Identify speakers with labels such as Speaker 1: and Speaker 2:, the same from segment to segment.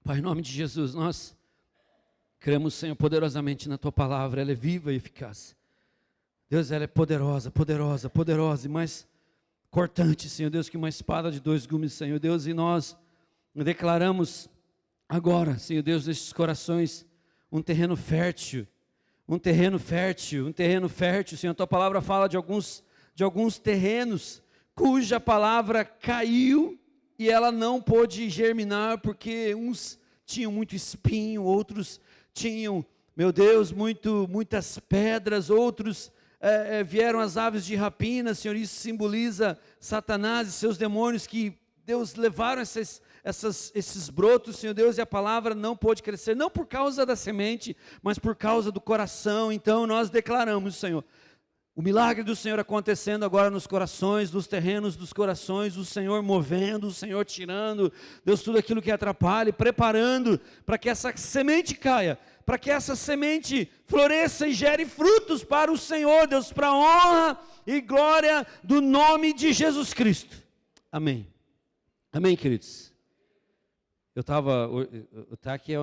Speaker 1: Pai, em nome de Jesus, nós cremos, Senhor, poderosamente na Tua palavra. Ela é viva e eficaz. Deus, ela é poderosa, poderosa, poderosa e mais cortante, Senhor Deus, que uma espada de dois gumes, Senhor Deus. E nós declaramos agora, Senhor Deus, nestes corações, um terreno fértil, um terreno fértil, um terreno fértil. Senhor, a Tua palavra fala de alguns terrenos cuja palavra caiu e ela não pôde germinar, porque uns tinham muito espinho, outros tinham, meu Deus, muitas pedras, outros vieram as aves de rapina, Senhor. Isso simboliza Satanás e seus demônios que, Deus, levaram esses brotos, Senhor Deus, e a palavra não pôde crescer, não por causa da semente, mas por causa do coração. Então nós declaramos, Senhor, o milagre do Senhor acontecendo agora nos corações, nos terrenos dos corações, o Senhor movendo, o Senhor tirando, Deus, tudo aquilo que atrapalha, preparando para que essa semente caia, para que essa semente floresça e gere frutos para o Senhor, Deus, para a honra e glória do nome de Jesus Cristo. Amém. Amém, queridos. O Taki é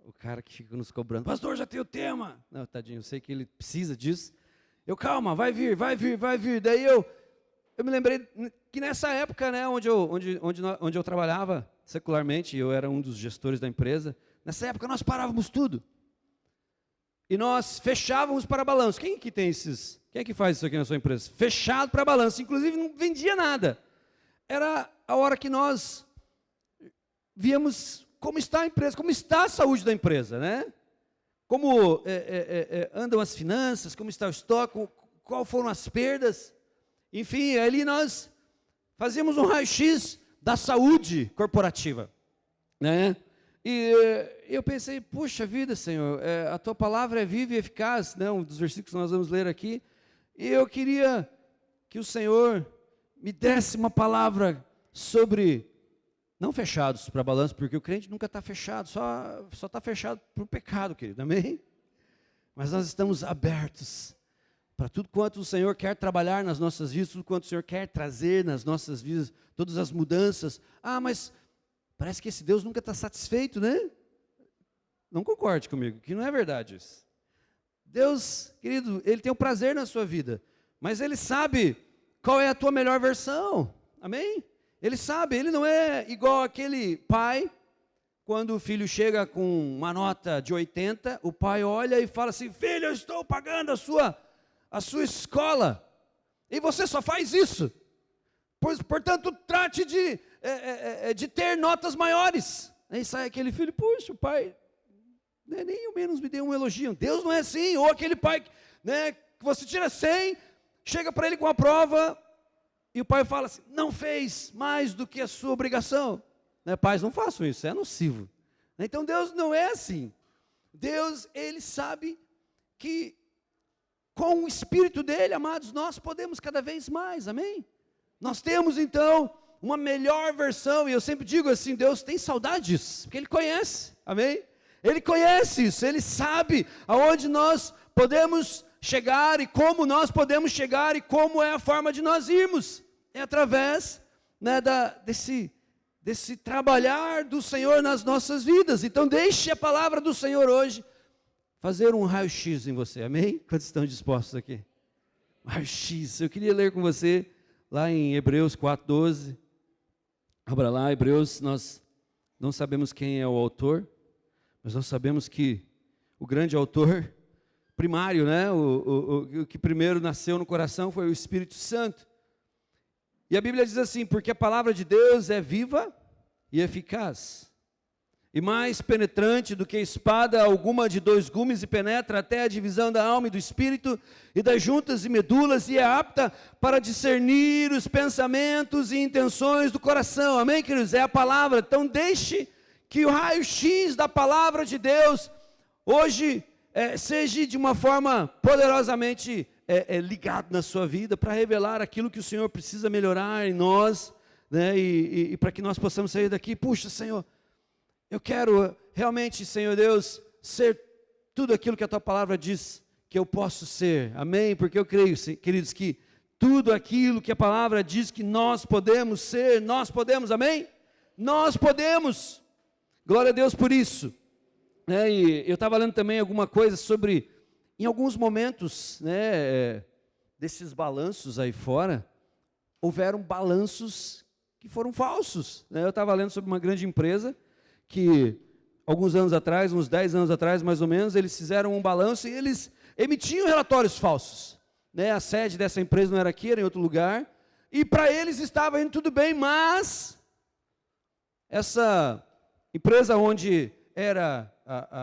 Speaker 1: o cara que fica nos cobrando. Pastor, já tem o tema. Não, tadinho, eu sei que ele precisa disso. Calma, vai vir. Daí eu me lembrei que nessa época, né, onde eu trabalhava secularmente, eu era um dos gestores da empresa, nessa época nós parávamos tudo. E nós fechávamos para balanço. Quem é que faz isso aqui na sua empresa? Fechado para balanço, inclusive não vendia nada. Era a hora que nós víamos como está a empresa, como está a saúde da empresa, né? Como andam as finanças, como está o estoque, qual foram as perdas. Enfim, ali nós fazíamos um raio-x da saúde corporativa, né? E eu pensei, puxa vida, Senhor, a Tua palavra é viva e eficaz, né? Um dos versículos que nós vamos ler aqui. E eu queria que o Senhor me desse uma palavra sobre, não fechados para balanço, porque o crente nunca está fechado, só está fechado para o pecado, querido, amém? Mas nós estamos abertos para tudo quanto o Senhor quer trabalhar nas nossas vidas, tudo quanto o Senhor quer trazer nas nossas vidas, todas as mudanças. Mas parece que esse Deus nunca está satisfeito, né? Não concorde comigo, que não é verdade isso. Deus, querido, Ele tem um prazer na sua vida, mas Ele sabe qual é a tua melhor versão, amém? Ele sabe, Ele não é igual aquele pai, quando o filho chega com uma nota de 80, o pai olha e fala assim, filho, eu estou pagando a sua escola, e você só faz isso, portanto, trate de ter notas maiores. Aí sai aquele filho, puxa, o pai, né, nem ao menos me deu um elogio. Deus não é assim. Ou aquele pai, né, que você tira 100, chega para ele com a prova, e o pai fala assim, não fez mais do que a sua obrigação. Né, pais, não façam isso, é nocivo. Então Deus não é assim. Deus, Ele sabe que com o Espírito dEle, amados, nós podemos cada vez mais, amém? Nós temos então uma melhor versão, e eu sempre digo assim, Deus tem saudade disso, porque Ele conhece, amém? Ele conhece isso, Ele sabe aonde nós podemos chegar, e como nós podemos chegar, e como é a forma de nós irmos. É através, né, desse trabalhar do Senhor nas nossas vidas. Então deixe a palavra do Senhor hoje fazer um raio-x em você, amém? Quantos estão dispostos aqui? Raio-x, eu queria ler com você lá em Hebreus 4:12, abra lá, Hebreus, nós não sabemos quem é o autor, mas nós sabemos que o grande autor primário, né, o que primeiro nasceu no coração foi o Espírito Santo. E a Bíblia diz assim, porque a palavra de Deus é viva e eficaz, e mais penetrante do que espada alguma de dois gumes, e penetra até a divisão da alma e do espírito, e das juntas e medulas, e é apta para discernir os pensamentos e intenções do coração, amém, queridos? É a palavra. Então deixe que o raio-x da palavra de Deus, hoje, seja de uma forma poderosamente ligado na sua vida, para revelar aquilo que o Senhor precisa melhorar em nós, né, e para que nós possamos sair daqui, puxa, Senhor, eu quero realmente, Senhor Deus, ser tudo aquilo que a Tua palavra diz que eu posso ser, amém? Porque eu creio, queridos, que tudo aquilo que a palavra diz que nós podemos ser, nós podemos, amém? Nós podemos, glória a Deus por isso. E eu estava lendo também alguma coisa sobre, em alguns momentos, desses balanços aí fora, houveram balanços que foram falsos. Eu estava lendo sobre uma grande empresa, que alguns anos atrás, uns 10 anos atrás mais ou menos, eles fizeram um balanço e eles emitiam relatórios falsos. A sede dessa empresa não era aqui, era em outro lugar, e para eles estava indo tudo bem, mas essa empresa onde era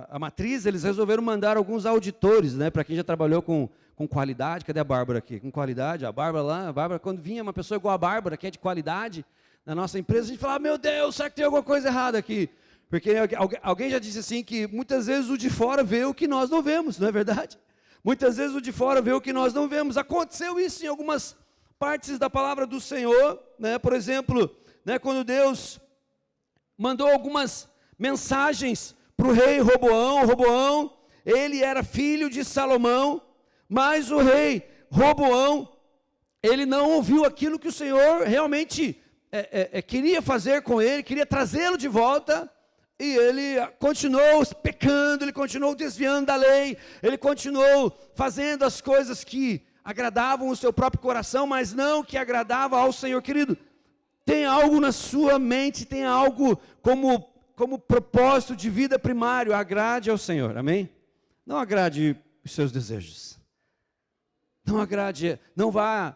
Speaker 1: a matriz, eles resolveram mandar alguns auditores, para quem já trabalhou com qualidade. Cadê a Bárbara aqui? Com qualidade, a Bárbara lá, quando vinha uma pessoa igual a Bárbara, que é de qualidade, na nossa empresa, a gente falava, meu Deus, será que tem alguma coisa errada aqui? Porque alguém já disse assim, que muitas vezes o de fora vê o que nós não vemos, não é verdade? Muitas vezes o de fora vê o que nós não vemos. Aconteceu isso em algumas partes da palavra do Senhor, por exemplo, quando Deus mandou algumas mensagens para o rei Roboão. Roboão, ele era filho de Salomão, mas o rei Roboão, ele não ouviu aquilo que o Senhor realmente queria fazer com ele, queria trazê-lo de volta, e ele continuou pecando, ele continuou desviando da lei, ele continuou fazendo as coisas que agradavam o seu próprio coração, mas não que agradava ao Senhor. Querido, tem algo na sua mente, tem algo como propósito de vida primário, agrade ao Senhor, amém? Não agrade os seus desejos, não vá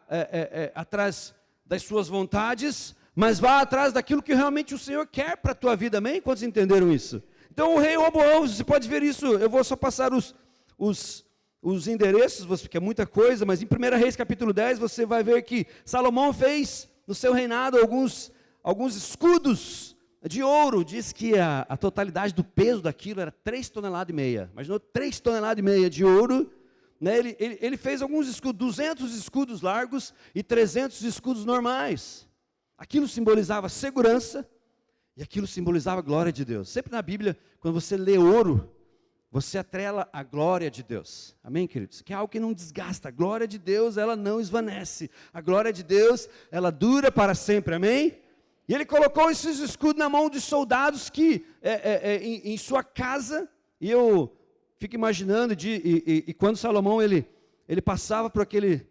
Speaker 1: atrás das suas vontades, mas vá atrás daquilo que realmente o Senhor quer para a tua vida, amém? Quantos entenderam isso? Então o rei Roboão, você pode ver isso, eu vou só passar os endereços, porque é muita coisa, mas em 1 Reis capítulo 10, você vai ver que Salomão fez no seu reinado alguns escudos de ouro. Diz que a totalidade do peso daquilo era 3,5 toneladas, imaginou 3,5 toneladas de ouro, ele fez alguns escudos, 200 escudos largos e 300 escudos normais. Aquilo simbolizava segurança e aquilo simbolizava a glória de Deus. Sempre na Bíblia, quando você lê ouro, você atrela a glória de Deus. Amém, queridos? Que é algo que não desgasta. A glória de Deus, ela não esvanece. A glória de Deus, ela dura para sempre. Amém? E ele colocou esses escudos na mão de soldados que, em sua casa, e eu fico imaginando, e quando Salomão, ele passava por aquele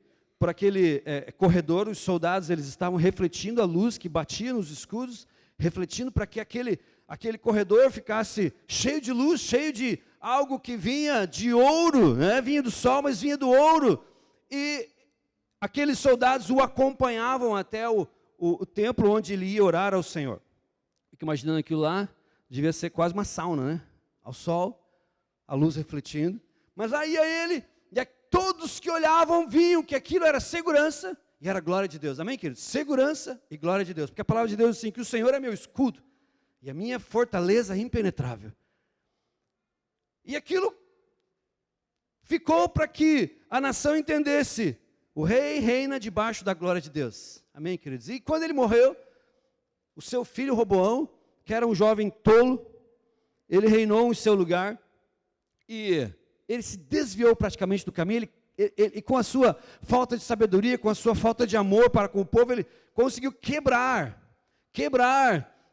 Speaker 1: corredor, os soldados, eles estavam refletindo a luz que batia nos escudos, refletindo para que aquele corredor ficasse cheio de luz, cheio de algo que vinha de ouro, vinha do sol, mas vinha do ouro, e aqueles soldados o acompanhavam até o templo onde ele ia orar ao Senhor. Fico imaginando aquilo lá, devia ser quase uma sauna, ao sol, a luz refletindo, mas aí ele... Todos que olhavam viam que aquilo era segurança e era glória de Deus. Amém, queridos? Segurança e glória de Deus. Porque a palavra de Deus diz assim, que o Senhor é meu escudo e a minha fortaleza impenetrável. E aquilo ficou para que a nação entendesse. O rei reina debaixo da glória de Deus. Amém, queridos? E quando ele morreu, o seu filho Roboão, que era um jovem tolo, ele reinou em seu lugar e... ele se desviou praticamente do caminho, ele com a sua falta de sabedoria, com a sua falta de amor para com o povo, ele conseguiu quebrar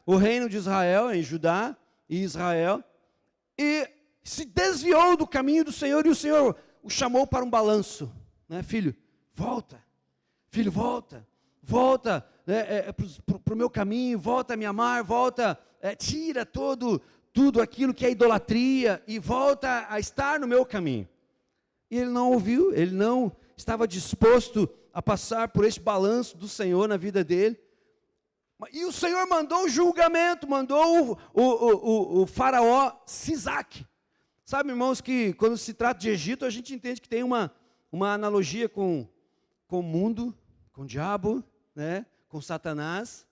Speaker 1: o reino de Israel, em Judá e Israel, e se desviou do caminho do Senhor, e o Senhor o chamou para um balanço, filho, volta, para o meu caminho, volta a me amar, volta, tira tudo aquilo que é idolatria e volta a estar no meu caminho. E ele não ouviu, ele não estava disposto a passar por este balanço do Senhor na vida dele. E o Senhor mandou o julgamento, mandou o faraó Sisaque. Sabe, irmãos, que quando se trata de Egito, a gente entende que tem uma analogia com o mundo, com o diabo, com Satanás.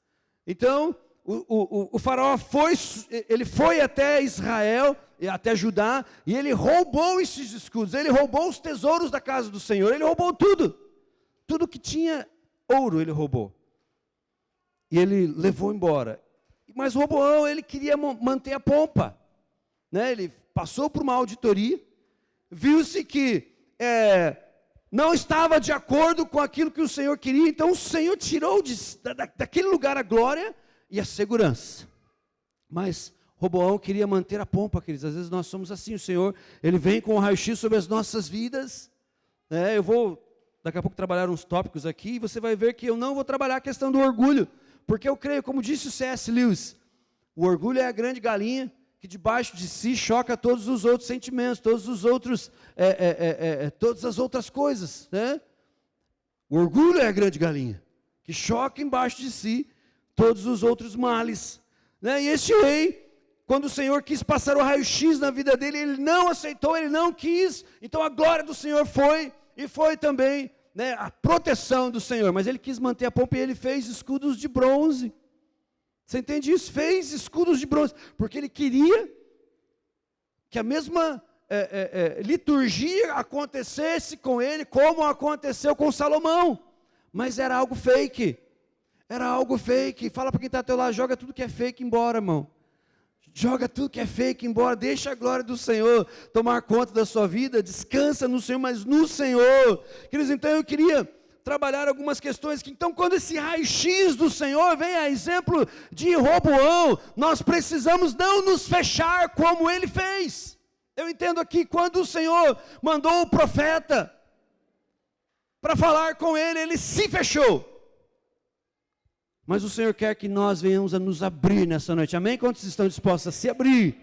Speaker 1: Então... O faraó foi até Israel, até Judá, e ele roubou esses escudos, ele roubou os tesouros da casa do Senhor, ele roubou tudo que tinha ouro ele roubou, e ele levou embora. Mas Roboão, ele queria manter a pompa, ele passou por uma auditoria, viu-se que não estava de acordo com aquilo que o Senhor queria, então o Senhor tirou daquele lugar a glória e a segurança. Mas Roboão queria manter a pompa, queridos. Às vezes nós somos assim, o Senhor, Ele vem com o raio-x sobre as nossas vidas. Eu vou, daqui a pouco, trabalhar uns tópicos aqui, e você vai ver que eu não vou trabalhar a questão do orgulho, porque eu creio, como disse o C.S. Lewis, o orgulho é a grande galinha que debaixo de si choca todos os outros sentimentos, todas as outras coisas, né? O orgulho é a grande galinha, que choca embaixo de si todos os outros males, né? E este rei, quando o Senhor quis passar o raio-x na vida dele, ele não aceitou, ele não quis, então a glória do Senhor foi, e foi também, né, a proteção do Senhor, mas ele quis manter a pompa e ele fez escudos de bronze. Você entende isso? Fez escudos de bronze, porque ele queria que a mesma liturgia acontecesse com ele, como aconteceu com Salomão, mas era algo fake, fala para quem está ao teu lado, joga tudo que é fake embora, irmão, joga tudo que é fake embora, deixa a glória do Senhor tomar conta da sua vida, descansa no Senhor, mas no Senhor. Queridos, então eu queria trabalhar algumas questões, que então quando esse raio-x do Senhor vem a exemplo de Roboão, nós precisamos não nos fechar como ele fez. Eu entendo aqui, quando o Senhor mandou o profeta para falar com ele, ele se fechou. Mas o Senhor quer que nós venhamos a nos abrir nessa noite, amém? Quantos estão dispostos a se abrir?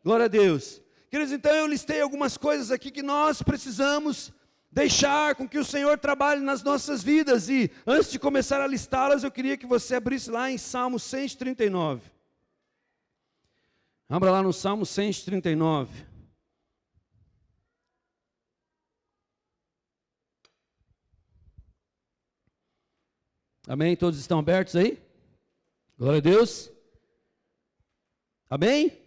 Speaker 1: Glória a Deus. Queridos, então eu listei algumas coisas aqui que nós precisamos deixar com que o Senhor trabalhe nas nossas vidas, e antes de começar a listá-las, eu queria que você abrisse lá em Salmo 139. Abra lá no Salmo 139. Amém? Todos estão abertos aí? Glória a Deus. Amém?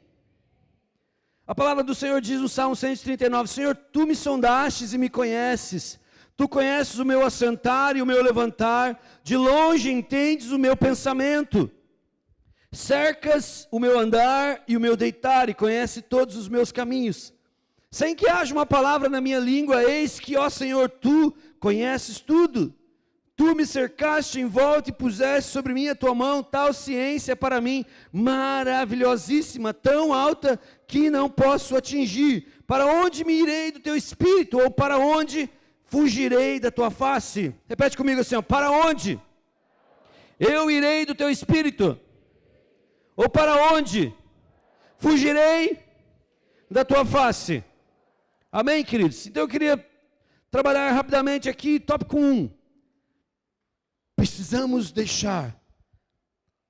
Speaker 1: A palavra do Senhor diz no Salmo 139, Senhor, Tu me sondastes e me conheces, Tu conheces o meu assentar e o meu levantar, de longe entendes o meu pensamento, cercas o meu andar e o meu deitar, e conhece todos os meus caminhos, sem que haja uma palavra na minha língua, eis que, ó Senhor, Tu conheces tudo, Tu me cercaste em volta e puseste sobre mim a Tua mão, tal ciência para mim, maravilhosíssima, tão alta que não posso atingir. Para onde me irei do Teu Espírito, ou para onde fugirei da Tua face? Repete comigo assim, ó, para onde eu irei do Teu Espírito, ou para onde fugirei da Tua face? Amém, queridos? Então eu queria trabalhar rapidamente aqui, tópico 1. Precisamos deixar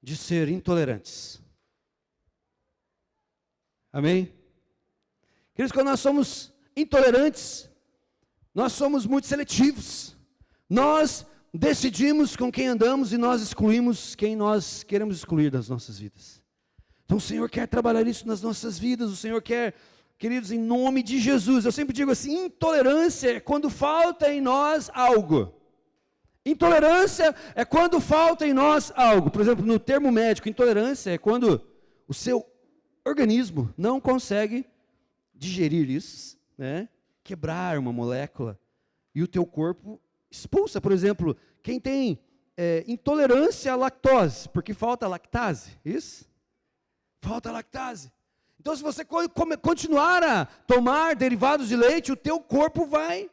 Speaker 1: de ser intolerantes. Amém? Queridos, quando nós somos intolerantes, nós somos muito seletivos. Nós decidimos com quem andamos e nós excluímos quem nós queremos excluir das nossas vidas. Então o Senhor quer trabalhar isso nas nossas vidas, o Senhor quer, queridos, em nome de Jesus. Eu sempre digo assim, intolerância é quando falta em nós algo. Intolerância é quando falta em nós algo. Por exemplo, no termo médico, intolerância é quando o seu organismo não consegue digerir isso, né? Quebrar uma molécula, e o teu corpo expulsa. Por exemplo, quem tem intolerância à lactose, porque falta lactase, isso? Falta lactase. Então, se você continuar a tomar derivados de leite, o teu corpo vai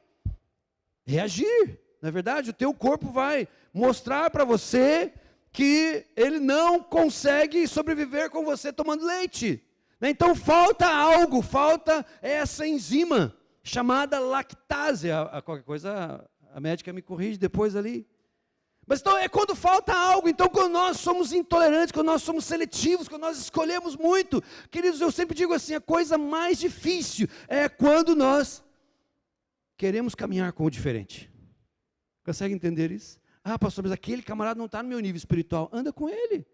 Speaker 1: reagir. Na verdade, o teu corpo vai mostrar para você que ele não consegue sobreviver com você tomando leite. Então falta algo, falta essa enzima chamada lactase. Qualquer coisa a médica me corrige depois ali. Mas então é quando falta algo. Então quando nós somos intolerantes, quando nós somos seletivos, quando nós escolhemos muito. Queridos, eu sempre digo assim, a coisa mais difícil é quando nós queremos caminhar com o diferente. Consegue entender isso? Ah, pastor, mas aquele camarada não está no meu nível espiritual. Anda com ele.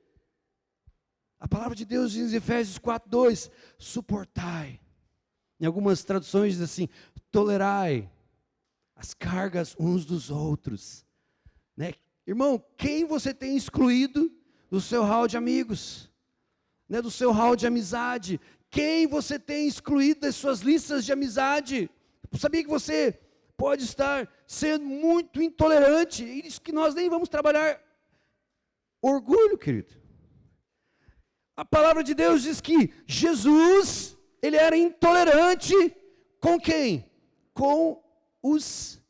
Speaker 1: A palavra de Deus diz em Efésios 4:2, suportai. Em algumas traduções diz assim, tolerai as cargas uns dos outros. Né? Irmão, quem você tem excluído do seu hall de amigos? Né? Do seu hall de amizade? Quem você tem excluído das suas listas de amizade? Sabia que você pode estar sendo muito intolerante, isso que nós nem vamos trabalhar orgulho, querido. A palavra de Deus diz que Jesus, ele era intolerante com quem? Com os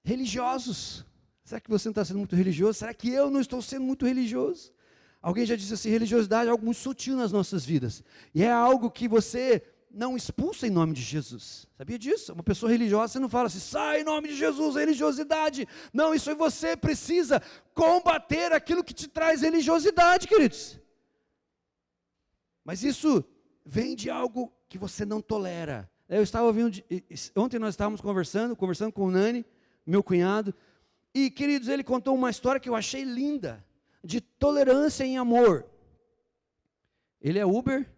Speaker 1: religiosos. Será que você não está sendo muito religioso? Será que eu não estou sendo muito religioso? Alguém já disse assim, religiosidade é algo muito sutil nas nossas vidas. E é algo que você não expulsa em nome de Jesus. Sabia disso? Uma pessoa religiosa, você não fala assim, sai em nome de Jesus, religiosidade. Não, isso aí você precisa combater aquilo que te traz religiosidade, queridos. Mas isso vem de algo que você não tolera. Eu estava ouvindo, ontem nós estávamos conversando com o Nani, meu cunhado, e queridos, ele contou uma história que eu achei linda, de tolerância em amor. Ele é Uber,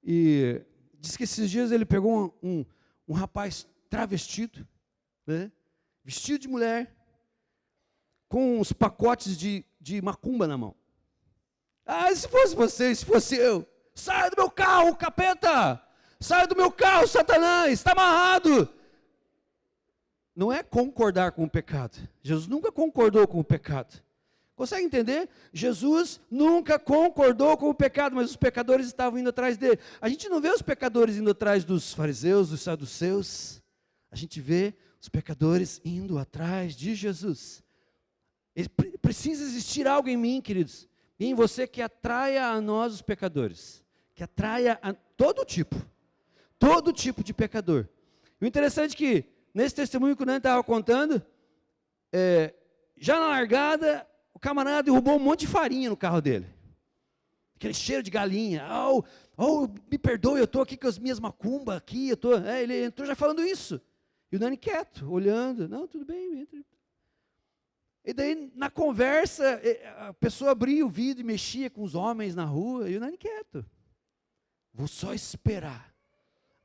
Speaker 1: e diz que esses dias ele pegou um rapaz travestido, né, vestido de mulher, com uns pacotes de macumba na mão. Ah, se fosse você, se fosse eu, sai do meu carro, capeta! Sai do meu carro, Satanás, está amarrado. Não é concordar com o pecado. Jesus nunca concordou com o pecado. Consegue entender? Jesus nunca concordou com o pecado, mas os pecadores estavam indo atrás dele. A gente não vê os pecadores indo atrás dos fariseus, dos saduceus. A gente vê os pecadores indo atrás de Jesus. Precisa existir algo em mim, queridos, e em você que atraia a nós os pecadores. Que atraia a todo tipo de pecador. O interessante é que, nesse testemunho que o Nani estava contando, já na largada, o camarada derrubou um monte de farinha no carro dele. Aquele cheiro de galinha. Me perdoe, eu estou aqui com as minhas macumbas aqui. Ele entrou já falando isso. E o Nani quieto, olhando. Não, tudo bem, entra. E daí, na conversa, a pessoa abria o vidro e mexia com os homens na rua. E o Nani quieto. Vou só esperar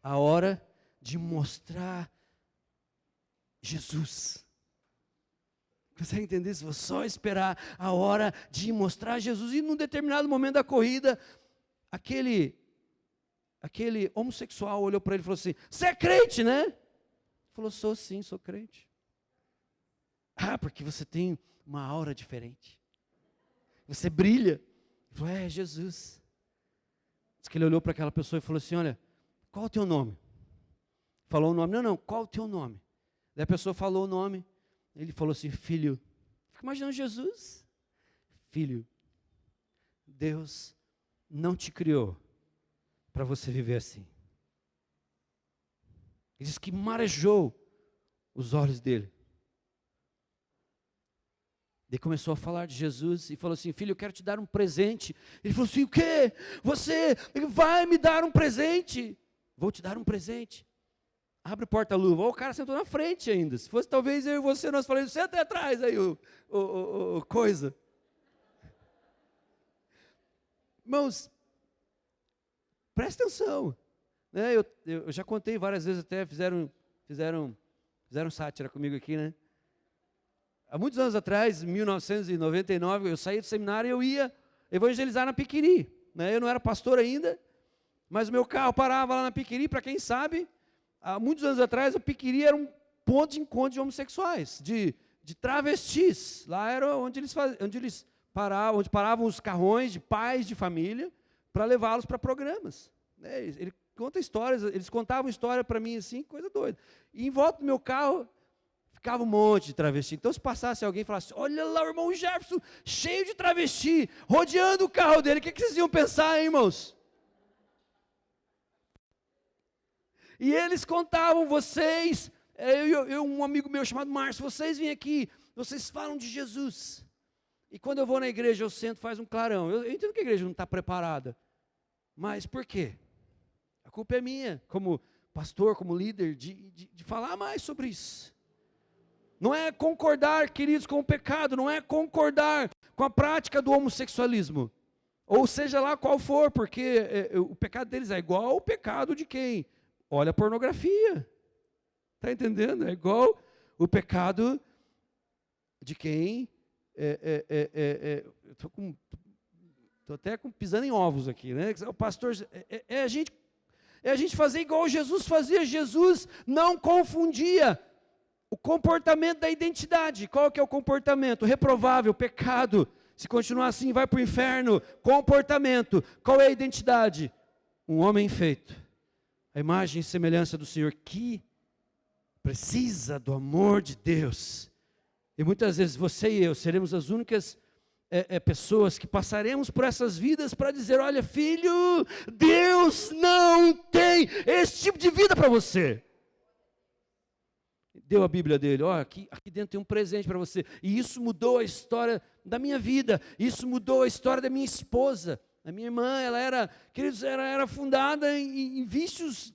Speaker 1: a hora de mostrar Jesus. Consegue entender isso? Vou só esperar a hora de mostrar Jesus. E num determinado momento da corrida, aquele homossexual olhou para ele e falou assim, você é crente, né? Ele falou, sou sim, sou crente. Ah, porque você tem uma aura diferente. Você brilha. Ele falou, é Jesus. Diz que ele olhou para aquela pessoa e falou assim, olha, qual o teu nome? Falou o nome, não, qual o teu nome? Daí a pessoa falou o nome, ele falou assim, filho. Fica imaginando Jesus. Filho, Deus não te criou para você viver assim. Ele diz que marejou os olhos dele. Ele começou a falar de Jesus e falou assim, filho, eu quero te dar um presente. Ele falou assim, o quê? Você vai me dar um presente? Vou te dar um presente. Abre o porta-luva. O cara sentou na frente ainda. Se fosse talvez eu e você, nós falamos, senta atrás aí, coisa. Irmãos, presta atenção. Né? Eu já contei várias vezes, até fizeram sátira comigo aqui, né? Há muitos anos atrás, em 1999, eu saí do seminário e eu ia evangelizar na Piquiri. Né? Eu não era pastor ainda, mas o meu carro parava lá na Piquiri, para quem sabe, há muitos anos atrás, a Piquiri era um ponto de encontro de homossexuais, de travestis. Lá era onde eles paravam os carrões de pais de família para levá-los para programas. Né? Ele conta histórias, eles contavam história para mim assim, coisa doida. E em volta do meu carro ficava um monte de travesti. Então, se passasse alguém e falasse, olha lá o irmão Jefferson, cheio de travesti, rodeando o carro dele, o que vocês iam pensar, hein, irmãos? E eles contavam, vocês, um amigo meu chamado Márcio, vocês vêm aqui, vocês falam de Jesus. E quando eu vou na igreja, eu sento, faz um clarão. Eu entendo que a igreja não está preparada. Mas por quê? A culpa é minha, como pastor, como líder, de falar mais sobre isso. Não é concordar, queridos, com o pecado, não é concordar com a prática do homossexualismo. Ou seja lá qual for, porque o pecado deles é igual ao pecado de quem? Olha a pornografia. Está entendendo? É igual o pecado de quem? Estou até pisando em ovos aqui, né? O pastor, a gente fazer igual Jesus fazia. Jesus não confundia o comportamento da identidade. Qual que é o comportamento? Reprovável, pecado. Se continuar assim, vai para o inferno. Comportamento. Qual é a identidade? Um homem feito. A imagem e semelhança do Senhor, que precisa do amor de Deus. E muitas vezes você e eu seremos as únicas pessoas que passaremos por essas vidas para dizer, olha filho, Deus não tem esse tipo de vida para você. Deu a Bíblia dele, ó, aqui dentro tem um presente para você. E isso mudou a história da minha vida, isso mudou a história da minha esposa. A minha irmã, ela era, queridos, era fundada em vícios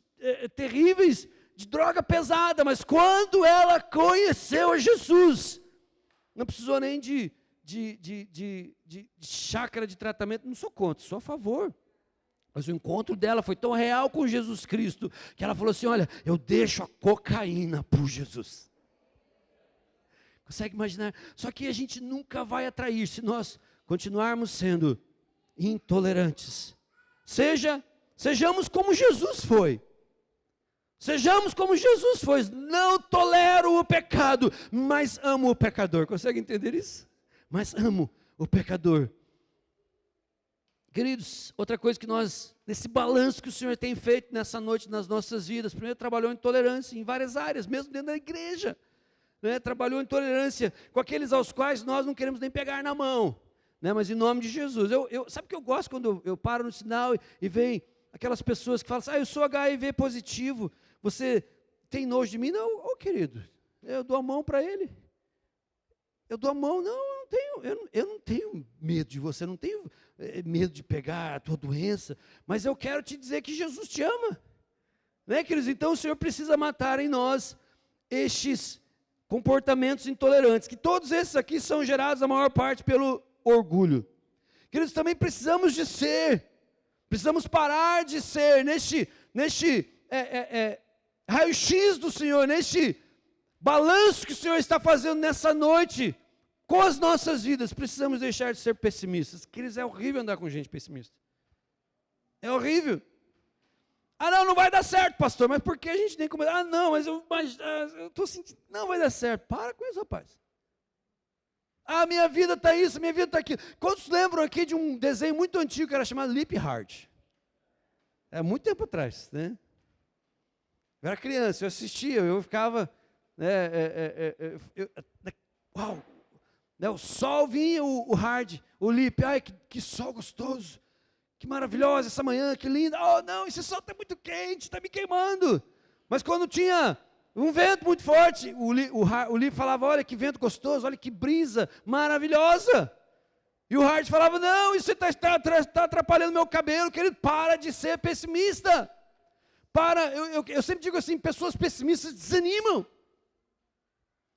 Speaker 1: terríveis, de droga pesada, mas quando ela conheceu a Jesus, não precisou nem de chácara de tratamento, não sou contra, sou a favor. Mas o encontro dela foi tão real com Jesus Cristo, que ela falou assim, olha, eu deixo a cocaína por Jesus. Consegue imaginar? Só que a gente nunca vai atrair, se nós continuarmos sendo intolerantes. Sejamos como Jesus foi. Sejamos como Jesus foi. Não tolero o pecado, mas amo o pecador. Consegue entender isso? Mas amo o pecador. Queridos, outra coisa que nós, nesse balanço que o Senhor tem feito nessa noite nas nossas vidas, primeiro trabalhou em tolerância em várias áreas, mesmo dentro da igreja, né? Trabalhou em tolerância com aqueles aos quais nós não queremos nem pegar na mão, né? Mas em nome de Jesus, sabe o que eu gosto quando eu paro no sinal e vem aquelas pessoas que falam assim, eu sou HIV positivo, você tem nojo de mim? Não, querido, eu dou a mão para ele, eu dou a mão, eu não tenho medo de você, não tenho medo de pegar a tua doença, mas eu quero te dizer que Jesus te ama, né, queridos? Então o Senhor precisa matar em nós estes comportamentos intolerantes, que todos esses aqui são gerados a maior parte pelo orgulho. Queridos, também precisamos parar de ser neste raio-x do Senhor, neste balanço que o Senhor está fazendo nessa noite, com as nossas vidas, precisamos deixar de ser pessimistas. Queridos, é horrível andar com gente pessimista. É horrível. Não vai dar certo, pastor, mas por que a gente tem como... mas eu estou sentindo... Não vai dar certo. Para com isso, rapaz. Minha vida está isso, minha vida está aquilo. Quantos lembram aqui de um desenho muito antigo que era chamado Leap Heart? É muito tempo atrás, né? Eu era criança, eu assistia, eu ficava... uau! O sol vinha, o hard, o lip, ai que sol gostoso, que maravilhosa essa manhã, que linda, não, esse sol está muito quente, está me queimando, mas quando tinha um vento muito forte, o lip falava, olha que vento gostoso, olha que brisa maravilhosa, e o hard falava, não, isso está atrapalhando meu cabelo, querido, para de ser pessimista, eu sempre digo assim, pessoas pessimistas desanimam.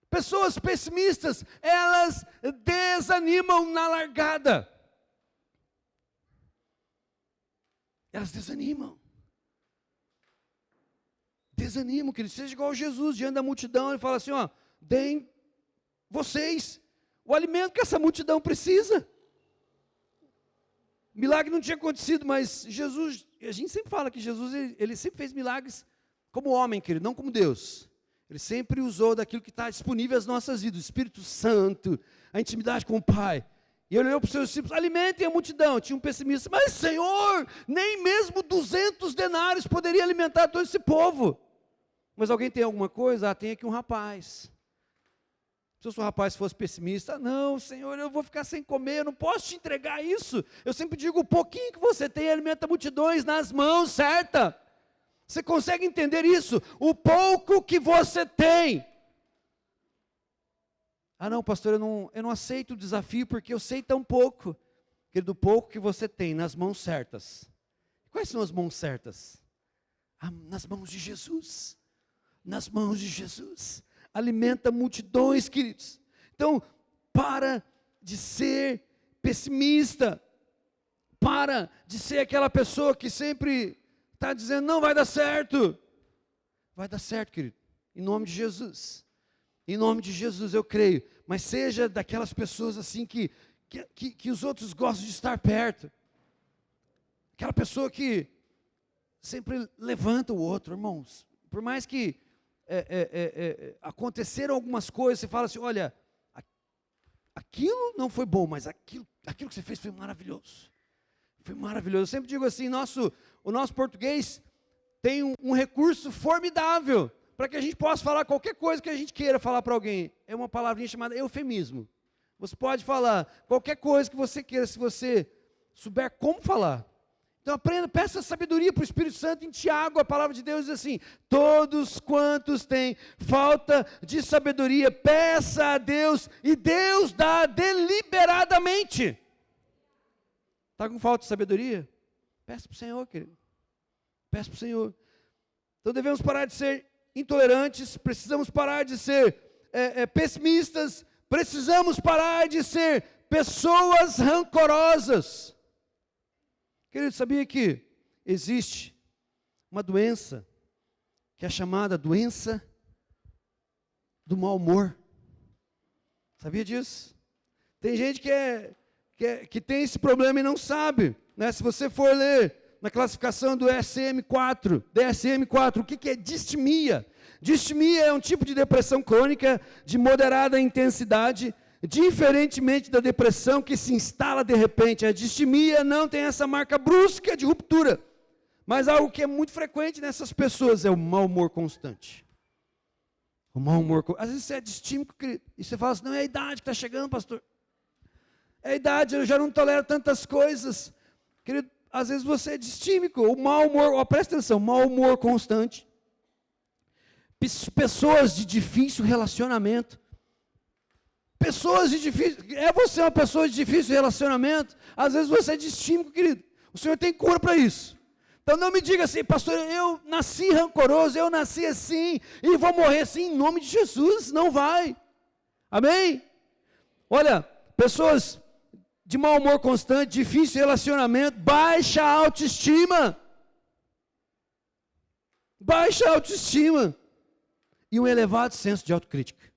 Speaker 1: Pessoas pessimistas, elas desanimam na largada. Elas desanimam. Desanimam, querido. Seja igual Jesus, diante da multidão, ele fala assim, deem vocês o alimento que essa multidão precisa. Milagre não tinha acontecido, mas Jesus, a gente sempre fala que Jesus, ele sempre fez milagres como homem, querido, não como Deus. Ele sempre usou daquilo que está disponível às nossas vidas, o Espírito Santo, a intimidade com o Pai. E ele olhou para os seus discípulos, alimentem a multidão. Tinha um pessimista, mas Senhor, nem mesmo 200 denários poderia alimentar todo esse povo. Mas alguém tem alguma coisa? Tem aqui um rapaz. Se o rapaz fosse pessimista, não, Senhor, eu vou ficar sem comer, eu não posso te entregar isso. Eu sempre digo, o pouquinho que você tem alimenta multidões nas mãos, certa? Você consegue entender isso? O pouco que você tem. Não, pastor, eu não aceito o desafio porque eu sei tão pouco. Querido, o pouco que você tem nas mãos certas. Quais são as mãos certas? Nas mãos de Jesus. Nas mãos de Jesus. Alimenta multidões, queridos. Então, para de ser pessimista. Para de ser aquela pessoa que sempre está dizendo, não vai dar certo. Vai dar certo, querido. Em nome de Jesus. Em nome de Jesus, eu creio. Mas seja daquelas pessoas assim que os outros gostam de estar perto. Aquela pessoa que sempre levanta o outro, irmãos. Por mais que aconteceram algumas coisas, você fala assim, olha, aquilo não foi bom, mas aquilo que você fez foi maravilhoso. Foi maravilhoso. Eu sempre digo assim, o nosso português tem um recurso formidável para que a gente possa falar qualquer coisa que a gente queira falar para alguém. É uma palavrinha chamada eufemismo. Você pode falar qualquer coisa que você queira, se você souber como falar. Então aprenda, peça sabedoria para o Espírito Santo. Em Tiago, a palavra de Deus diz assim, todos quantos têm falta de sabedoria, peça a Deus, e Deus dá deliberadamente. Está com falta de sabedoria? Peça para o Senhor, querido. Peça para o Senhor. Então devemos parar de ser intolerantes, precisamos parar de ser pessimistas, precisamos parar de ser pessoas rancorosas. Querido, sabia que existe uma doença que é chamada doença do mau humor? Sabia disso? Tem gente que tem esse problema e não sabe, né? Se você for ler na classificação do DSM-4, o que é distimia? Distimia é um tipo de depressão crônica de moderada intensidade, diferentemente da depressão que se instala de repente. A distimia não tem essa marca brusca de ruptura, mas algo que é muito frequente nessas pessoas é o mau humor constante. O mau humor, às vezes você é distímico, e você fala assim, não, é a idade que está chegando, pastor. É a idade, eu já não tolero tantas coisas. Querido, às vezes você é distímico, o mau humor, presta atenção, mau humor constante. Pessoas de difícil relacionamento. Você é uma pessoa de difícil relacionamento? Às vezes você é distímico, querido. O Senhor tem cura para isso. Então não me diga assim, pastor, eu nasci rancoroso, eu nasci assim, e vou morrer assim, em nome de Jesus. Não vai. Amém? Olha, pessoas de mau humor constante, difícil relacionamento, baixa autoestima. Baixa autoestima. E um elevado senso de autocrítica.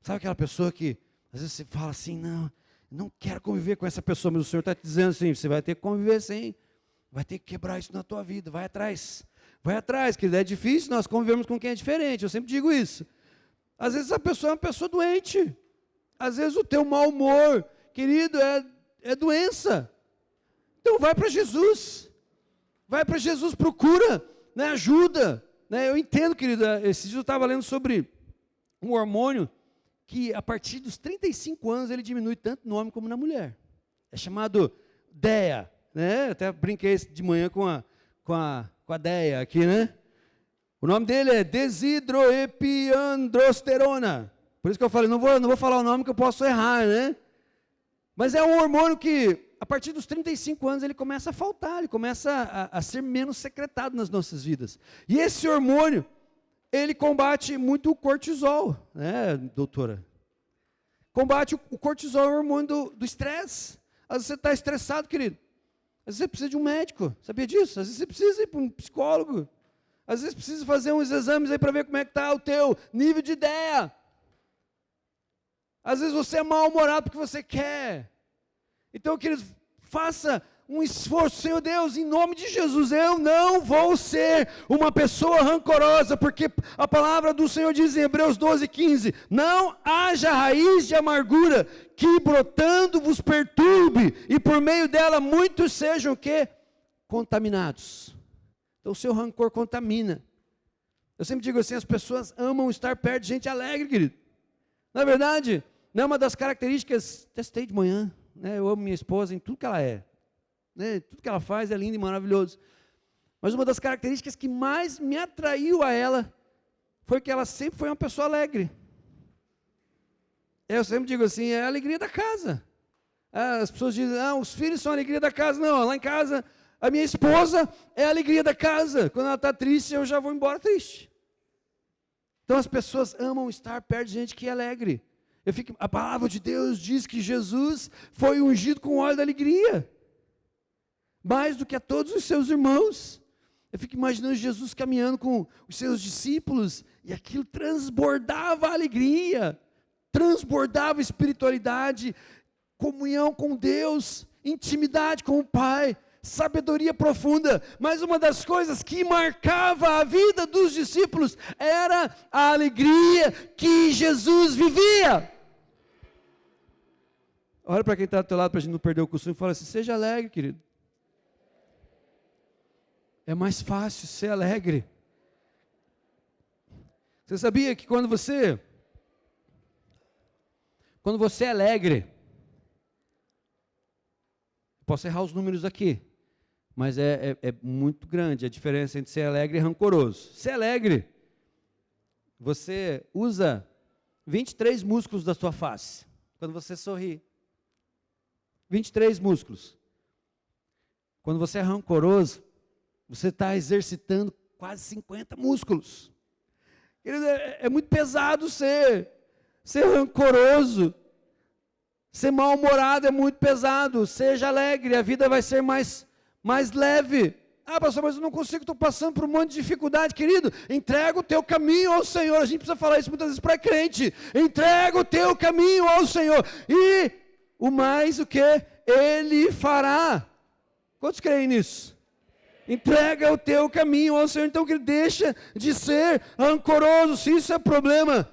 Speaker 1: Sabe aquela pessoa que, às vezes você fala assim, não quero conviver com essa pessoa, mas o Senhor está te dizendo assim, você vai ter que conviver sim, vai ter que quebrar isso na tua vida, vai atrás, querido, é difícil nós convivemos com quem é diferente, eu sempre digo isso. Às vezes a pessoa é uma pessoa doente, às vezes o teu mau humor, querido, é doença. Então vai para Jesus, procura, né, ajuda. Né? Eu entendo, querido, esses dias eu estava lendo sobre um hormônio, que a partir dos 35 anos ele diminui tanto no homem como na mulher. É chamado DEA, né? Até brinquei de manhã com a DEA aqui, né? O nome dele é desidroepiandrosterona. Por isso que eu falei, não vou falar o nome que eu posso errar, né? Mas é um hormônio que, a partir dos 35 anos, ele começa a faltar, ele começa a ser menos secretado nas nossas vidas. E esse hormônio, ele combate muito o cortisol, né, doutora? Combate o cortisol, o hormônio do estresse. Às vezes você está estressado, querido. Às vezes você precisa de um médico, sabia disso? Às vezes você precisa ir para um psicólogo. Às vezes precisa fazer uns exames aí para ver como é que está o teu nível de ideia. Às vezes você é mal-humorado porque você quer. Então, querido, faça um esforço, Senhor Deus, em nome de Jesus, eu não vou ser uma pessoa rancorosa, porque a palavra do Senhor diz em Hebreus 12:15, não haja raiz de amargura, que brotando vos perturbe, e por meio dela muitos sejam o quê? Contaminados. Então o seu rancor contamina. Eu sempre digo assim, as pessoas amam estar perto de gente alegre, querido. Na verdade, não é uma das características, testei de manhã, né? Eu amo minha esposa em tudo que ela é. Né? Tudo que ela faz é lindo e maravilhoso. Mas uma das características que mais me atraiu a ela foi que ela sempre foi uma pessoa alegre. Eu sempre digo assim, é a alegria da casa. As pessoas dizem, os filhos são a alegria da casa. Não, lá em casa, a minha esposa é a alegria da casa. Quando ela está triste, eu já vou embora triste. Então as pessoas amam estar perto de gente que é alegre. A palavra de Deus diz que Jesus foi ungido com óleo da alegria. Mais do que a todos os seus irmãos. Eu fico imaginando Jesus caminhando com os seus discípulos, e aquilo transbordava a alegria, transbordava a espiritualidade, comunhão com Deus, intimidade com o Pai. sabedoria profunda, mas uma das coisas que marcava a vida dos discípulos era a alegria que Jesus vivia. Olha para quem está do teu lado, para a gente não perder o costume, e fala assim: seja alegre, querido. É mais fácil ser alegre. Você sabia que quando você é alegre, posso errar os números aqui, mas é muito grande a diferença entre ser alegre e rancoroso. Ser alegre, você usa 23 músculos da sua face, quando você sorri. 23 músculos. Quando você é rancoroso, você está exercitando quase 50 músculos. É muito pesado ser rancoroso. Ser mal-humorado é muito pesado. Seja alegre, a vida vai ser mais leve. Ah, pastor, mas eu não consigo, estou passando por um monte de dificuldade. Querido, entrega o teu caminho ao Senhor. A gente precisa falar isso muitas vezes para crente. Entrega o teu caminho ao Senhor. E o mais o que? Ele fará. Quantos creem nisso? Entrega o teu caminho ao Senhor. Então, que deixa de ser rancoroso. Se isso é problema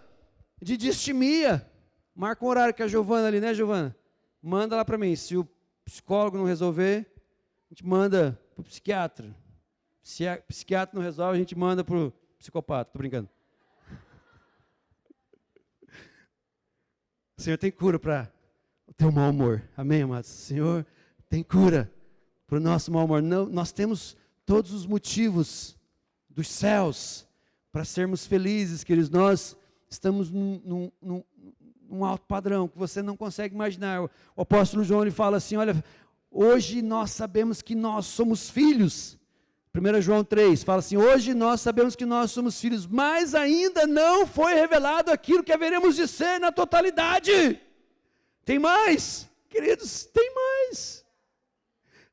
Speaker 1: de distimia, marca um horário com a Giovana ali, né, Giovana? Manda lá para mim. Se o psicólogo não resolver, a gente manda para o psiquiatra. Se o psiquiatra não resolve, a gente manda para o psicopata. Estou brincando. O Senhor tem cura para o teu mau humor. Amém, amados? O Senhor tem cura para o nosso mau humor. Não, nós temos todos os motivos dos céus para sermos felizes, queridos. Nós estamos num alto padrão que você não consegue imaginar. O apóstolo João ele fala assim: olha, hoje nós sabemos que nós somos filhos. 1 João 3 fala assim: hoje nós sabemos que nós somos filhos, mas ainda não foi revelado aquilo que haveremos de ser na totalidade. Tem mais, queridos, tem mais.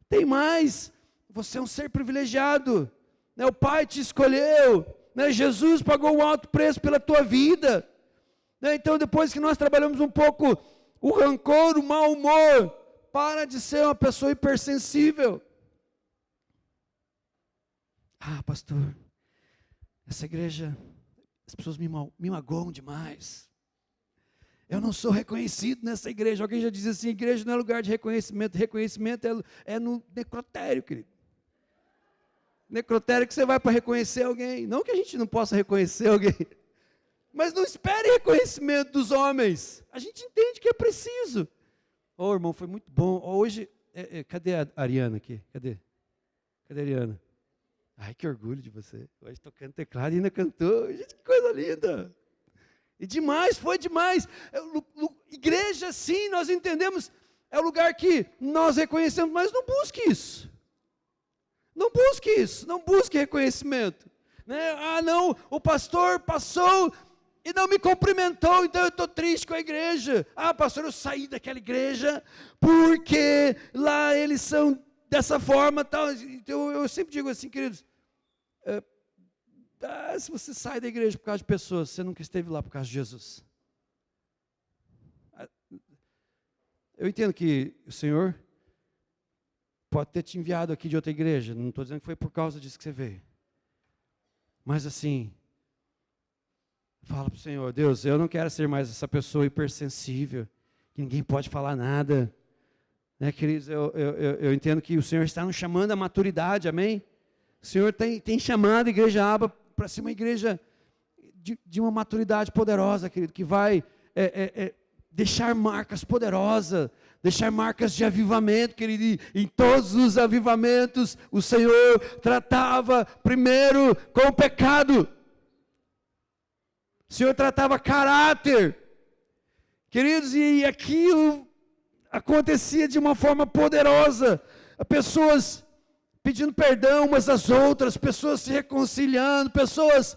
Speaker 1: Tem mais. Você é um ser privilegiado, né? O Pai te escolheu, né? Jesus pagou um alto preço pela tua vida, né? Então, depois que nós trabalhamos um pouco o rancor, o mau humor, para de ser uma pessoa hipersensível. Ah, pastor, essa igreja, as pessoas me magoam demais. Eu não sou reconhecido nessa igreja. Alguém já diz assim: igreja não é lugar de reconhecimento. Reconhecimento é no necrotério, querido. Necrotério que você vai para reconhecer alguém. Não que a gente não possa reconhecer alguém, mas não espere reconhecimento dos homens. A gente entende que é preciso. Ô, irmão, foi muito bom. Hoje, cadê a Ariana aqui? Cadê a Ariana? Ai, que orgulho de você. Hoje tocando teclado e ainda cantou. Gente, que coisa linda. E demais, foi demais. Igreja, sim, nós entendemos, é o lugar que nós reconhecemos, mas não busque isso. Não busque isso, não busque reconhecimento. Né? Ah, não, o pastor passou e não me cumprimentou, então eu estou triste com a igreja. Ah, pastor, eu saí daquela igreja porque lá eles são dessa forma. Tal. Então, eu sempre digo assim, queridos, se você sai da igreja por causa de pessoas, você nunca esteve lá por causa de Jesus. Eu entendo que o Senhor pode ter te enviado aqui de outra igreja, não estou dizendo que foi por causa disso que você veio. Mas assim, fala para o Senhor: Deus, eu não quero ser mais essa pessoa hipersensível, que ninguém pode falar nada. Né, queridos, eu entendo que o Senhor está nos chamando à maturidade, amém? O Senhor tem chamado a igreja Aba para ser uma igreja de uma maturidade poderosa, querido, que vai deixar marcas poderosas, deixar marcas de avivamento, querido. E em todos os avivamentos, o Senhor tratava primeiro com o pecado. O Senhor tratava caráter, queridos, e aquilo acontecia de uma forma poderosa. Pessoas pedindo perdão umas às outras, pessoas se reconciliando, pessoas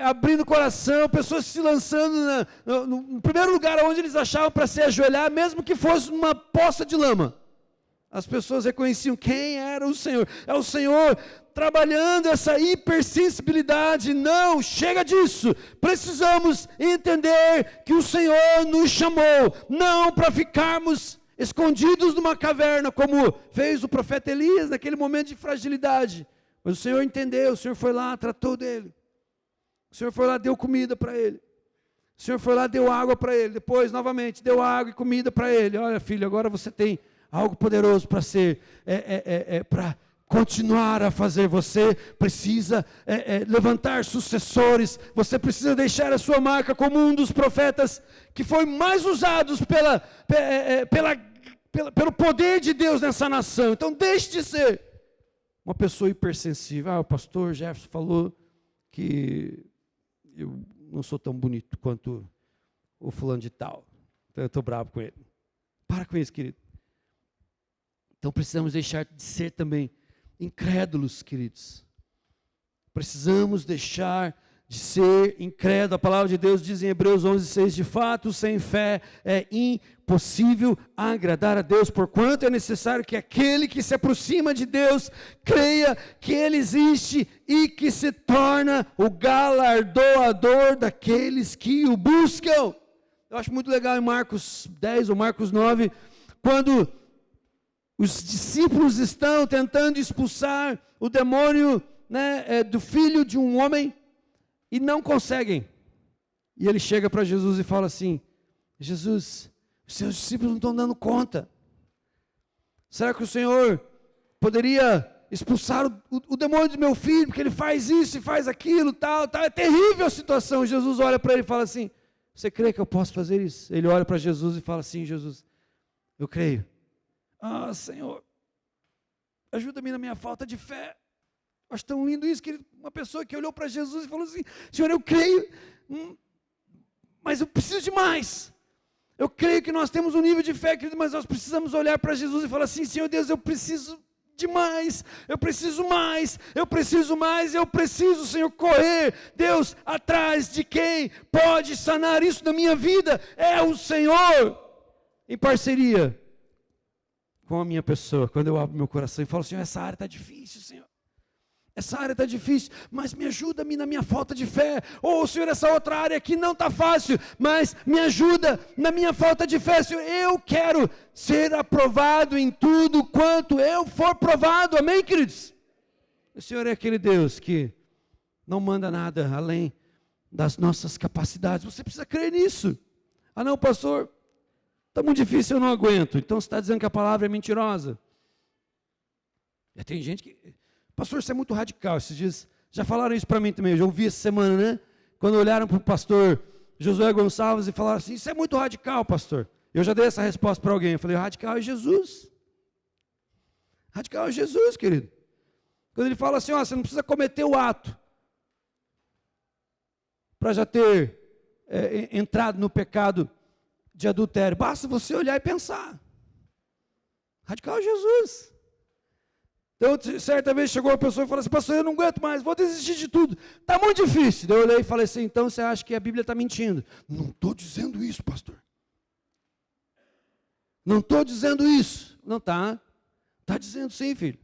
Speaker 1: abrindo o coração, pessoas se lançando no primeiro lugar onde eles achavam para se ajoelhar, mesmo que fosse uma poça de lama. As pessoas reconheciam quem era o Senhor. É o Senhor trabalhando essa hipersensibilidade. Não, chega disso. Precisamos entender que o Senhor nos chamou, não para ficarmos escondidos numa caverna, como fez o profeta Elias naquele momento de fragilidade. Mas o Senhor entendeu, o Senhor foi lá, tratou dele. O Senhor foi lá, deu comida para ele. O Senhor foi lá, deu água para ele. Depois, novamente, deu água e comida para ele. Olha, filho, agora você tem algo poderoso para ser, para continuar a fazer. Você precisa levantar sucessores. Você precisa deixar a sua marca como um dos profetas que foi mais usados pelo poder de Deus nessa nação. Então, deixe de ser uma pessoa hipersensível. O pastor Jefferson falou que eu não sou tão bonito quanto o fulano de tal. Então eu estou bravo com ele. Para com isso, querido. Então precisamos deixar de ser também incrédulos, queridos. Precisamos deixar de ser incrédulo. A palavra de Deus diz em Hebreus 11:6, de fato, sem fé é impossível agradar a Deus, porquanto é necessário que aquele que se aproxima de Deus creia que Ele existe e que se torna o galardoador daqueles que o buscam. Eu acho muito legal em Marcos 10 ou Marcos 9, quando os discípulos estão tentando expulsar o demônio, do filho de um homem, e não conseguem. E ele chega para Jesus e fala assim: Jesus, os seus discípulos não estão dando conta. Será que o Senhor poderia expulsar o demônio do meu filho, porque ele faz isso e faz aquilo, tal. É terrível a situação. Jesus olha para ele e fala assim: você crê que eu posso fazer isso? Ele olha para Jesus e fala assim: Jesus, eu creio. Ah, Senhor, ajuda-me na minha falta de fé. Acho tão lindo isso, que uma pessoa que olhou para Jesus e falou assim: Senhor, eu creio, mas eu preciso de mais. Eu creio que nós temos um nível de fé, querido, mas nós precisamos olhar para Jesus e falar assim: Senhor Deus, eu preciso de mais, eu preciso mais, eu preciso mais, eu preciso, Senhor, correr, Deus, atrás de quem pode sanar isso na minha vida, é o Senhor, em parceria com a minha pessoa. Quando eu abro meu coração e falo: Senhor, essa área está difícil, Senhor. Essa área está difícil, mas me ajuda-me na minha falta de fé. Ou, Senhor, essa outra área aqui não está fácil, mas me ajuda na minha falta de fé. Senhor, eu quero ser aprovado em tudo quanto eu for provado. Amém, queridos? O Senhor é aquele Deus que não manda nada além das nossas capacidades. Você precisa crer nisso. Ah não, pastor, está muito difícil, eu não aguento. Então você está dizendo que a palavra é mentirosa. Já tem gente que... Pastor, isso é muito radical. Esses dias já falaram isso para mim também. Eu já ouvi essa semana, né? Quando olharam para o pastor Josué Gonçalves e falaram assim: isso é muito radical, pastor. Eu já dei essa resposta para alguém. Eu falei: radical é Jesus. Radical é Jesus, querido. Quando ele fala assim: ó, você não precisa cometer o ato para já ter entrado no pecado de adultério. Basta você olhar e pensar. Radical é Jesus. Então, certa vez chegou uma pessoa e falou assim: pastor, eu não aguento mais, vou desistir de tudo, está muito difícil. Daí eu olhei e falei assim: então você acha que a Bíblia está mentindo? Não estou dizendo isso, pastor. Não estou dizendo isso. Não está. Está dizendo sim, filho.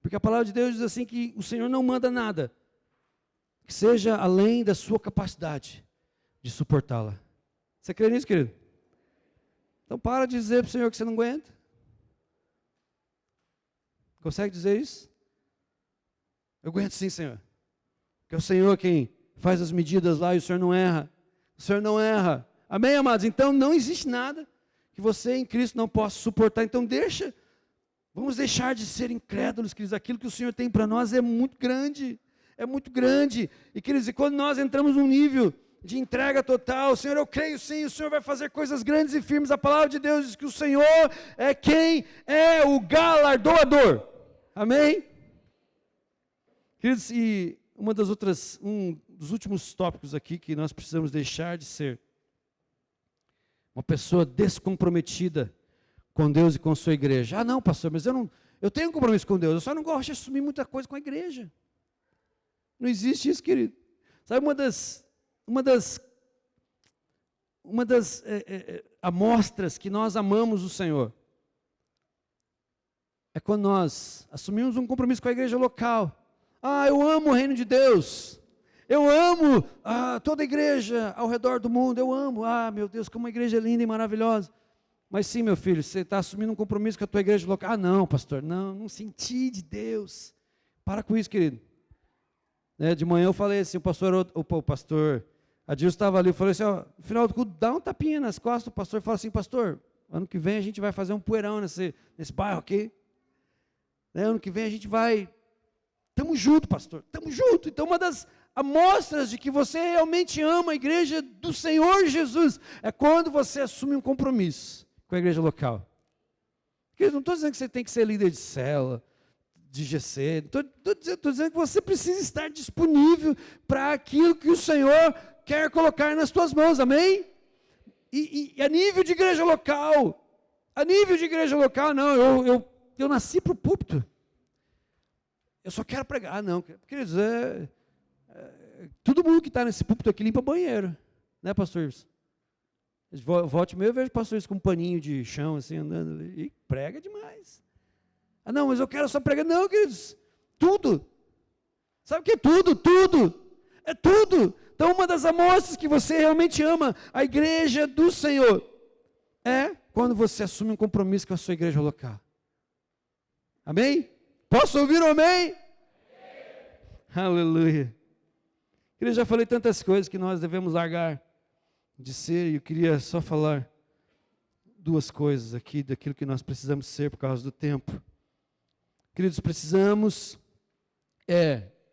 Speaker 1: Porque a palavra de Deus diz assim que o Senhor não manda nada que seja além da sua capacidade de suportá-la. Você crê nisso, querido? Então para de dizer para o Senhor que você não aguenta. Consegue dizer isso? Eu aguento sim, Senhor. Porque é o Senhor quem faz as medidas lá e o Senhor não erra. O Senhor não erra. Amém, amados? Então não existe nada que você em Cristo não possa suportar. Então vamos deixar de ser incrédulos, queridos. Aquilo que o Senhor tem para nós é muito grande. É muito grande. E, queridos, e quando nós entramos num nível de entrega total: Senhor, eu creio sim, o Senhor vai fazer coisas grandes e firmes. A palavra de Deus diz que o Senhor é quem é o galardoador. Amém? Queridos, e um dos últimos tópicos aqui que nós precisamos deixar de ser uma pessoa descomprometida com Deus e com sua igreja. Ah não, pastor, mas eu tenho um compromisso com Deus, eu só não gosto de assumir muita coisa com a igreja. Não existe isso, querido. Sabe, uma das amostras que nós amamos o Senhor é quando nós assumimos um compromisso com a igreja local. Ah, eu amo o reino de Deus. Eu amo toda a igreja ao redor do mundo. Eu amo. Ah, meu Deus, como a igreja é linda e maravilhosa. Mas sim, meu filho, você está assumindo um compromisso com a tua igreja local. Ah, não, pastor, não senti de Deus. Para com isso, querido. De manhã eu falei assim, o pastor Adilson estava ali, eu falei assim, ó, no final do culto, dá um tapinha nas costas, o pastor fala assim, pastor, ano que vem a gente vai fazer um poeirão nesse bairro aqui. Ano que vem a gente vai, tamo junto, pastor, tamo junto. Então uma das amostras de que você realmente ama a igreja do Senhor Jesus é quando você assume um compromisso com a igreja local. Querido, não estou dizendo que você tem que ser líder de célula, de GC, estou dizendo que você precisa estar disponível para aquilo que o Senhor quer colocar nas tuas mãos, amém? E a nível de igreja local, não, eu nasci para o púlpito, eu só quero pregar. Ah, não, queridos, todo mundo que está nesse púlpito aqui limpa banheiro, né, pastor Irson? Volte meio, eu vejo pastores com um paninho de chão, assim, andando, e prega demais. Ah, não, mas eu quero só pregar. Não, queridos, tudo. Sabe o que é tudo? Tudo. É tudo. Então, uma das amostras que você realmente ama a igreja do Senhor é quando você assume um compromisso com a sua igreja local. Amém? Posso ouvir um amém? Aleluia. Eu já falei tantas coisas que nós devemos largar de ser, e eu queria só falar duas coisas aqui daquilo que nós precisamos ser por causa do tempo. Queridos, precisamos,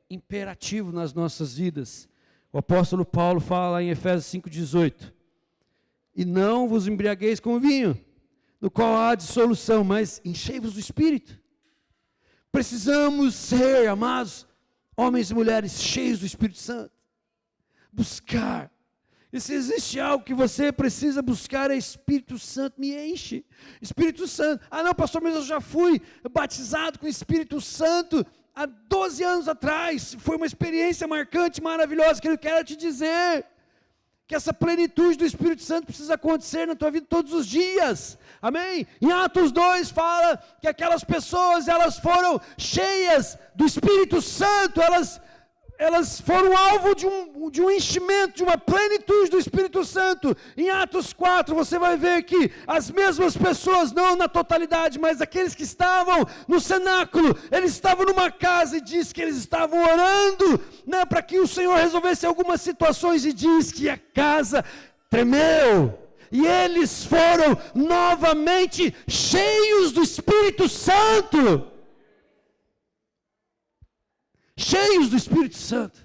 Speaker 1: imperativo nas nossas vidas. O apóstolo Paulo fala em Efésios 5,18: e não vos embriagueis com vinho, no qual há dissolução, mas enchei-vos do Espírito. Precisamos ser, amados, homens e mulheres cheios do Espírito Santo. Buscar. E se existe algo que você precisa buscar, é Espírito Santo. Me enche. Espírito Santo. Ah, não, pastor, mas eu já fui batizado com o Espírito Santo há 12 anos atrás. Foi uma experiência marcante, maravilhosa, que eu quero te dizer que essa plenitude do Espírito Santo precisa acontecer na tua vida todos os dias. Amém? Em Atos 2 fala que aquelas pessoas, elas foram cheias do Espírito Santo, elas foram alvo de um enchimento, de uma plenitude do Espírito Santo. Em Atos 4, você vai ver que as mesmas pessoas, não na totalidade, mas aqueles que estavam no cenáculo, eles estavam numa casa e diz que eles estavam orando, né, para que o Senhor resolvesse algumas situações, e diz que a casa tremeu. E eles foram novamente cheios do Espírito Santo. Cheios do Espírito Santo.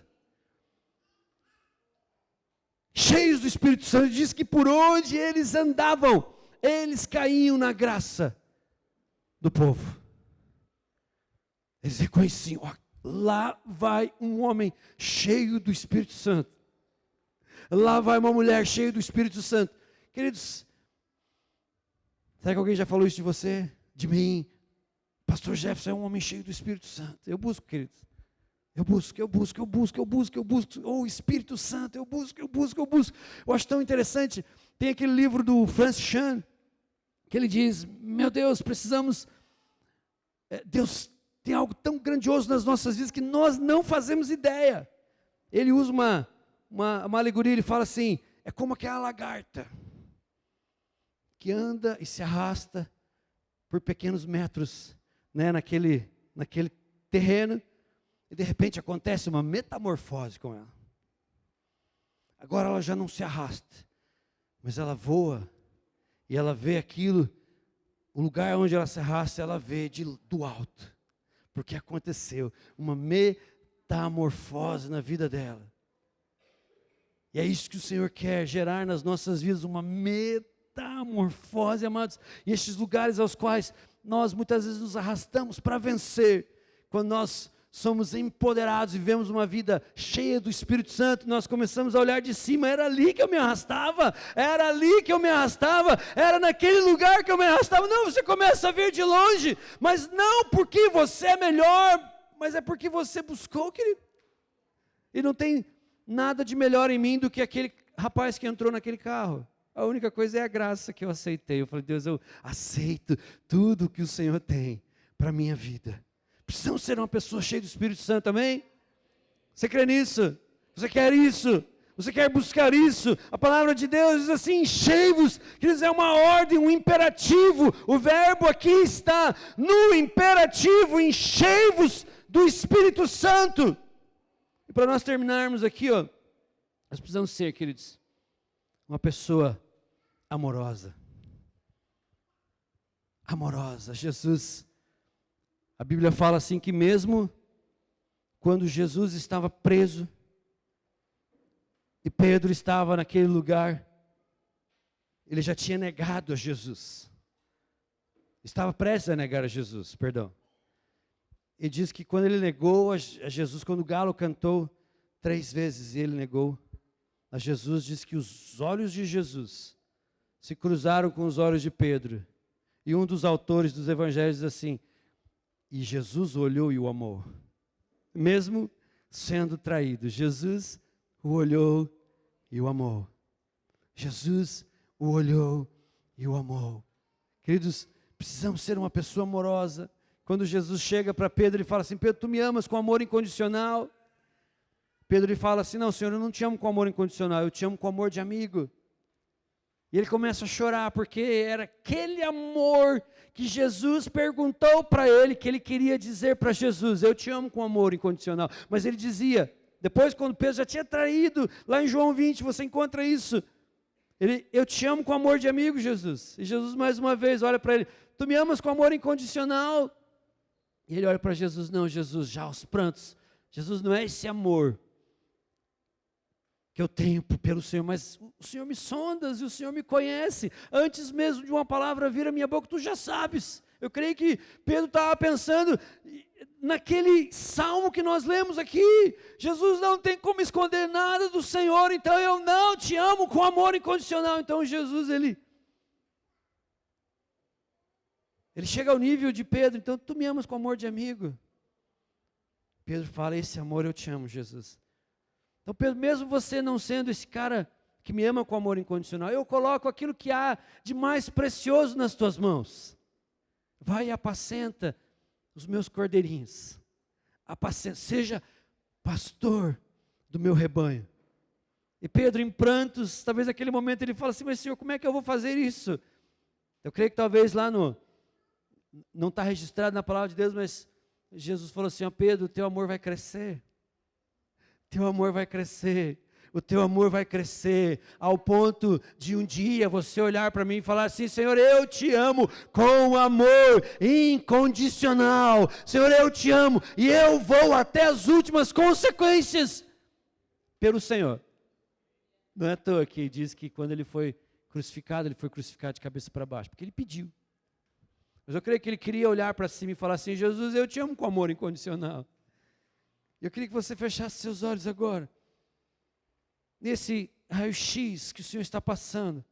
Speaker 1: Cheios do Espírito Santo. Diz que por onde eles andavam, eles caíam na graça do povo. Eles reconheciam, ó, lá vai um homem cheio do Espírito Santo. Lá vai uma mulher cheia do Espírito Santo. Queridos, será que alguém já falou isso de você? De mim? Pastor Jefferson é um homem cheio do Espírito Santo. Eu busco, queridos. Eu busco. Oh, Espírito Santo, eu busco. Eu acho tão interessante. Tem aquele livro do Francis Chan, que ele diz, meu Deus, precisamos, Deus tem algo tão grandioso nas nossas vidas que nós não fazemos ideia. Ele usa uma alegoria, ele fala assim, é como aquela lagarta, que anda e se arrasta por pequenos metros, né, naquele terreno, e de repente acontece uma metamorfose com ela. Agora ela já não se arrasta, mas ela voa, e ela vê aquilo, o lugar onde ela se arrasta, ela vê do alto, porque aconteceu uma metamorfose na vida dela. E é isso que o Senhor quer, gerar nas nossas vidas uma metamorfose, amados. E estes lugares aos quais nós muitas vezes nos arrastamos para vencer, quando nós somos empoderados e vivemos uma vida cheia do Espírito Santo, nós começamos a olhar de cima, era ali que eu me arrastava, era naquele lugar que eu me arrastava. Não, você começa a ver de longe, mas não porque você é melhor, mas é porque você buscou, querido. E não tem nada de melhor em mim do que aquele rapaz que entrou naquele carro. A única coisa é a graça que eu aceitei. Eu falei, Deus, eu aceito tudo que o Senhor tem para a minha vida. Precisamos ser uma pessoa cheia do Espírito Santo, amém? Você crê nisso? Você quer isso? Você quer buscar isso? A palavra de Deus diz assim, enchei-vos, queridos, é uma ordem, um imperativo. O verbo aqui está no imperativo, enchei-vos do Espírito Santo. E para nós terminarmos aqui, ó, nós precisamos ser, queridos, uma pessoa amorosa. Amorosa. Jesus, a Bíblia fala assim que mesmo quando Jesus estava preso, e Pedro estava naquele lugar, ele já tinha negado a Jesus. Estava prestes a negar a Jesus, perdão. E diz que quando ele negou a Jesus, quando o galo cantou 3 vezes e ele negou a Jesus, diz que os olhos de Jesus se cruzaram com os olhos de Pedro. E um dos autores dos evangelhos diz assim, e Jesus olhou e o amou. Mesmo sendo traído, Jesus o olhou e o amou. Jesus o olhou e o amou. Queridos, precisamos ser uma pessoa amorosa. Quando Jesus chega para Pedro e fala assim, Pedro, tu me amas com amor incondicional? Pedro lhe fala assim, não, Senhor, eu não te amo com amor incondicional, eu te amo com amor de amigo. E ele começa a chorar, porque era aquele amor que Jesus perguntou para ele, que ele queria dizer para Jesus, eu te amo com amor incondicional. Mas ele dizia, depois quando Pedro já tinha traído, lá em João 20, você encontra isso. Eu te amo com amor de amigo, Jesus. E Jesus mais uma vez olha para ele, tu me amas com amor incondicional? E ele olha para Jesus, não, Jesus, já aos prantos. Jesus, não é esse amor que eu tenho pelo Senhor, mas o Senhor me sondas e o Senhor me conhece. Antes mesmo de uma palavra vir à minha boca, tu já sabes. Eu creio que Pedro estava pensando naquele salmo que nós lemos aqui. Jesus não tem como esconder nada do Senhor, então eu não te amo com amor incondicional. Então Jesus, ele chega ao nível de Pedro, então tu me amas com amor de amigo. Pedro fala, esse amor eu te amo, Jesus. Então Pedro, mesmo você não sendo esse cara que me ama com amor incondicional, eu coloco aquilo que há de mais precioso nas tuas mãos. Vai e apacenta os meus cordeirinhos. Apacenta, seja pastor do meu rebanho. E Pedro, em prantos, talvez naquele momento ele fala assim, mas Senhor, como é que eu vou fazer isso? Eu creio que talvez lá não está registrado na palavra de Deus, mas Jesus falou assim, ó Pedro, o teu amor vai crescer. Teu amor vai crescer, o teu amor vai crescer, ao ponto de um dia você olhar para mim e falar assim, Senhor, eu te amo com amor incondicional, Senhor, eu te amo, e eu vou até as últimas consequências pelo Senhor. Não é à toa que diz que quando ele foi crucificado de cabeça para baixo, porque ele pediu. Mas eu creio que ele queria olhar para cima e falar assim, Jesus, eu te amo com amor incondicional. Eu queria que você fechasse seus olhos agora, nesse raio-x que o Senhor está passando.